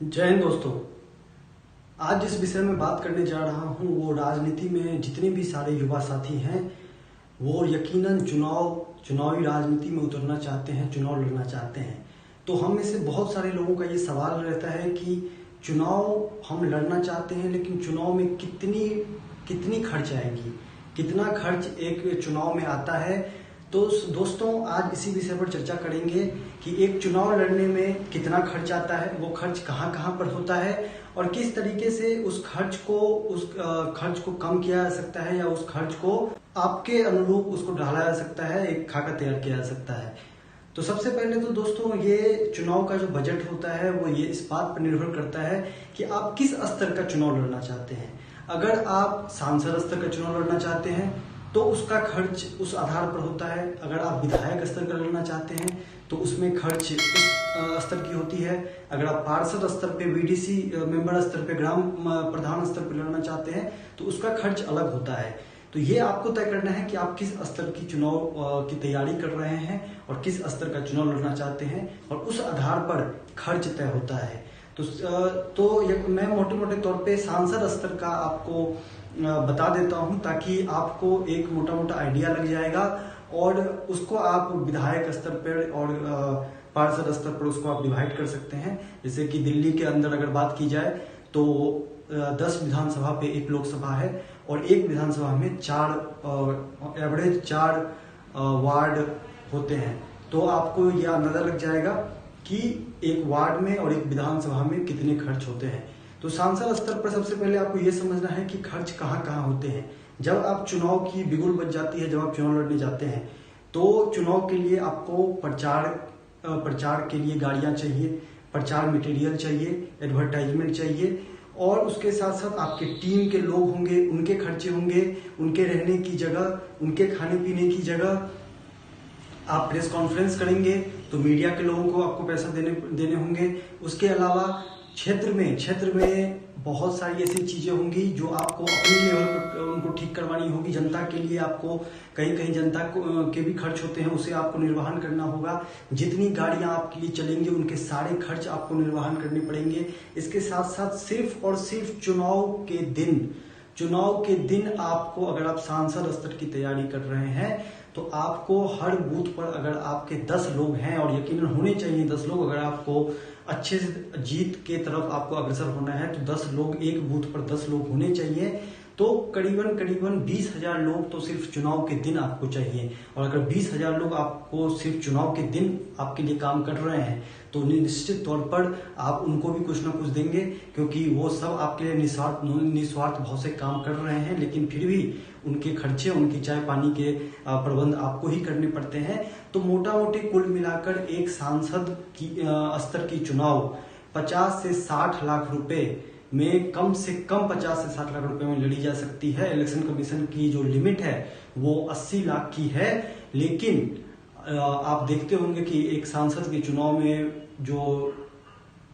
जय हिंद दोस्तों। आज जिस विषय में बात करने जा रहा हूं वो राजनीति में जितने भी सारे युवा साथी हैं वो यकीनन चुनावी राजनीति में उतरना चाहते हैं, चुनाव लड़ना चाहते हैं। तो हम में से बहुत सारे लोगों का ये सवाल रहता है कि चुनाव हम लड़ना चाहते हैं लेकिन चुनाव में कितनी खर्च आएगी, कितना खर्च एक चुनाव में आता है। तो दोस्तों आज इसी विषय पर चर्चा करेंगे कि एक चुनाव लड़ने में कितना खर्च आता है, वो खर्च कहाँ कहाँ पर होता है और किस तरीके से उस खर्च को कम किया जा सकता है या उस खर्च को आपके अनुरूप उसको ढाला जा सकता है, एक खाका तैयार किया जा सकता है। तो सबसे पहले तो दोस्तों ये चुनाव का जो बजट होता है वो ये इस बात पर निर्भर करता है कि आप किस स्तर का चुनाव लड़ना चाहते हैं। अगर आप सांसद स्तर का चुनाव लड़ना चाहते हैं तो उसका खर्च उस आधार पर होता है। अगर आप विधायक स्तर का लड़ना चाहते हैं तो उसमें खर्च उस स्तर की होती है। अगर आप पार्षद स्तर पे, वीडीसी मेंबर स्तर पे, ग्राम प्रधान स्तर पे लड़ना चाहते हैं तो उसका खर्च अलग होता है। तो ये आपको तय करना है कि आप किस स्तर की चुनाव की तैयारी कर रहे हैं और किस स्तर का चुनाव लड़ना चाहते हैं और उस आधार पर खर्च तय होता है। तो मैं मोटे मोटे तौर पे सांसद स्तर का आपको बता देता हूं ताकि आपको एक मोटा मोटा आइडिया लग जाएगा और उसको आप विधायक स्तर पर और पार्षद स्तर पर उसको आप डिवाइड कर सकते हैं। जैसे कि दिल्ली के अंदर अगर बात की जाए तो 10 विधानसभा पे एक लोकसभा है और एक विधानसभा में एवरेज 4 वार्ड होते हैं। तो आपको यह अंदाजा लग जाएगा कि एक वार्ड में और एक विधानसभा में कितने खर्च होते हैं। तो सांसद स्तर पर सबसे पहले आपको यह समझना है कि खर्च कहाँ कहाँ होते हैं। जब आप चुनाव की बिगुल बज जाती है, जब आप चुनाव लड़ने जाते हैं तो चुनाव के लिए आपको प्रचार के लिए गाड़ियां चाहिए, प्रचार मटेरियल चाहिए, एडवर्टाइजमेंट चाहिए और उसके साथ साथ आपके टीम के लोग होंगे, उनके खर्चे होंगे, उनके रहने की जगह, उनके खाने पीने की जगह। आप प्रेस कॉन्फ्रेंस करेंगे तो मीडिया के लोगों को आपको पैसा देने होंगे। उसके अलावा क्षेत्र में बहुत सारी ऐसी चीजें होंगी जो आपको अपने लेवल पर उनको ठीक करवानी होगी। जनता के लिए आपको कहीं जनता के भी खर्च होते हैं, उसे आपको निर्वहन करना होगा। जितनी गाड़ियां आपके लिए चलेंगी उनके सारे खर्च आपको निर्वहन करने पड़ेंगे। इसके साथ साथ सिर्फ और सिर्फ चुनाव के दिन आपको, अगर आप सांसद स्तर की तैयारी कर रहे हैं तो आपको हर बूथ पर अगर आपके 10 लोग हैं, और यकीनन होने चाहिए 10 लोग, अगर आपको अच्छे से जीत के तरफ आपको अग्रसर होना है तो 10 लोग, एक बूथ पर 10 लोग होने चाहिए। तो करीबन 20,000 लोग तो सिर्फ चुनाव के दिन आपको चाहिए। और अगर 20,000 लोग आपको सिर्फ चुनाव के दिन आपके लिए काम कर रहे हैं तो निश्चित तौर पर आप उनको भी कुछ ना कुछ देंगे, क्योंकि वो सब आपके लिए निस्वार्थ भाव से काम कर रहे हैं। लेकिन फिर भी उनके खर्चे, उनकी चाय पानी के प्रबंध आपको ही करने पड़ते हैं। तो मोटा मोटी कुल मिलाकर एक सांसद की स्तर की चुनाव 50 से 60 लाख रुपए में, कम से कम 50 से 60 लाख रुपए में लड़ी जा सकती है। इलेक्शन कमीशन की जो लिमिट है वो 80 लाख की है। लेकिन आप देखते होंगे कि एक सांसद के चुनाव में जो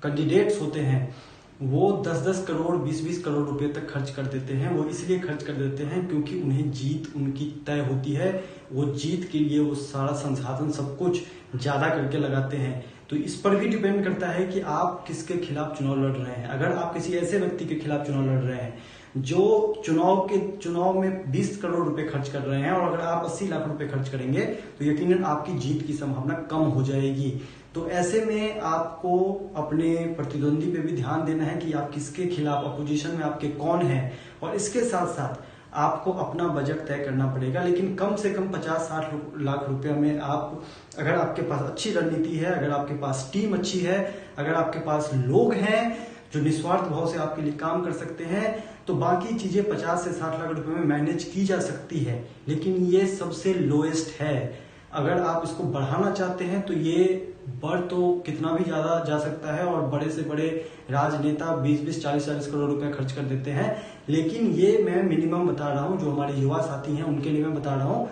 कैंडिडेट्स होते हैं वो 10-10 करोड़, 20-20 करोड़ रुपए तक खर्च कर देते हैं। वो इसलिए खर्च कर देते हैं क्योंकि उन्हें जीत उनकी तय होती है। वो जीत के लिए वो सारा संसाधन सब कुछ ज्यादा करके लगाते हैं। तो इस पर भी डिपेंड करता है कि आप किसके खिलाफ चुनाव लड़ रहे हैं। अगर आप किसी ऐसे व्यक्ति के खिलाफ चुनाव लड़ रहे हैं जो चुनाव में 20 करोड़ रुपए खर्च कर रहे हैं और अगर आप 80 लाख रुपए खर्च करेंगे तो यकीनन आपकी जीत की संभावना कम हो जाएगी। तो ऐसे में आपको अपने प्रतिद्वंदी पे भी ध्यान देना है कि आप किसके खिलाफ, अपोजिशन में आपके कौन है, और इसके साथ साथ आपको अपना बजट तय करना पड़ेगा। लेकिन कम से कम 50-60 लाख रुपए में आप, अगर आपके पास अच्छी रणनीति है, अगर आपके पास टीम अच्छी है, अगर आपके पास लोग हैं जो निस्वार्थ भाव से आपके लिए काम कर सकते हैं, तो बाकी चीजें 50 से 60 लाख रुपए में मैनेज की जा सकती है। लेकिन ये सबसे लोएस्ट है। अगर आप इसको बढ़ाना चाहते हैं तो ये बढ़ तो कितना भी ज्यादा जा सकता है और बड़े से बड़े राजनेता 20-20, 40-40 करोड़ रुपए खर्च कर देते हैं। लेकिन ये मैं मिनिमम बता रहा हूं, जो हमारे युवा साथी हैं उनके लिए मैं बता रहा हूं।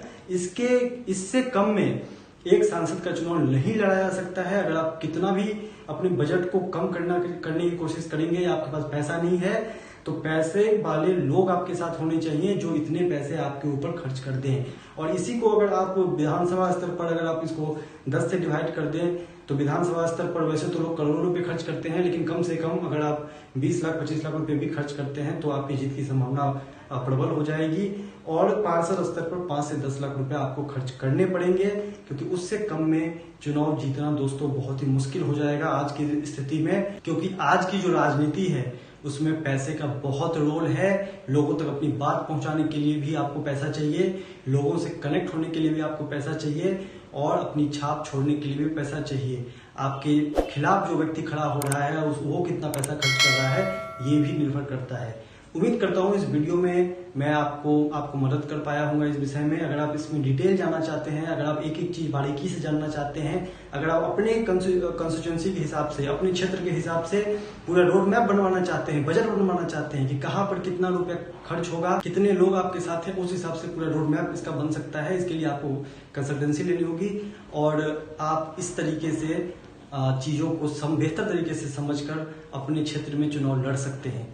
इससे कम में एक सांसद का चुनाव नहीं लड़ा जा सकता है। अगर आप कितना भी अपने बजट को कम करने की कोशिश करेंगे या आपके पास पैसा नहीं है तो पैसे वाले लोग आपके साथ होने चाहिए जो इतने पैसे आपके ऊपर खर्च कर दें। और इसी को अगर आप विधानसभा स्तर पर अगर आप इसको 10 से डिवाइड कर दें तो विधानसभा स्तर पर वैसे तो लोग करोड़ों रुपए खर्च करते हैं, लेकिन कम से कम अगर आप 20 लाख 25 लाख रुपए भी खर्च करते हैं तो आपकी जीत की संभावना प्रबल हो जाएगी। और पार्षद स्तर पर 5 से 10 लाख रुपए आपको खर्च करने पड़ेंगे, क्योंकि उससे कम में चुनाव जीतना दोस्तों बहुत ही मुश्किल हो जाएगा आज की स्थिति में। क्योंकि आज की जो राजनीति है उसमें पैसे का बहुत रोल है। लोगों तक अपनी बात पहुंचाने के लिए भी आपको पैसा चाहिए, लोगों से कनेक्ट होने के लिए भी आपको पैसा चाहिए, और अपनी छाप छोड़ने के लिए भी पैसा चाहिए। आपके खिलाफ जो व्यक्ति खड़ा हो रहा है वो कितना पैसा खर्च कर रहा है ये भी निर्भर करता है। उम्मीद करता हूँ इस वीडियो में मैं आपको मदद कर पाया हूँ इस विषय में। अगर आप इसमें डिटेल जानना चाहते हैं, अगर आप एक एक चीज बारीकी से जानना चाहते हैं, अगर आप अपने कंस्टिट्यूएंसी के हिसाब से, अपने क्षेत्र के हिसाब से पूरा रोड मैप बनवाना चाहते हैं, बजट बनवाना चाहते हैं कि कहाँ पर कितना रुपया खर्च होगा, कितने लोग आपके साथ हैं, उस हिसाब से पूरा रोड मैप इसका बन सकता है। इसके लिए आपको कंसल्टेंसी लेनी होगी और आप इस तरीके से चीजों को बेहतर तरीके से समझकर अपने क्षेत्र में चुनाव लड़ सकते हैं।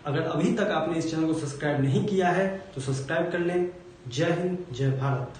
अगर अभी तक आपने इस चैनल को सब्सक्राइब नहीं किया है तो सब्सक्राइब कर लें। जय हिंद, जय भारत।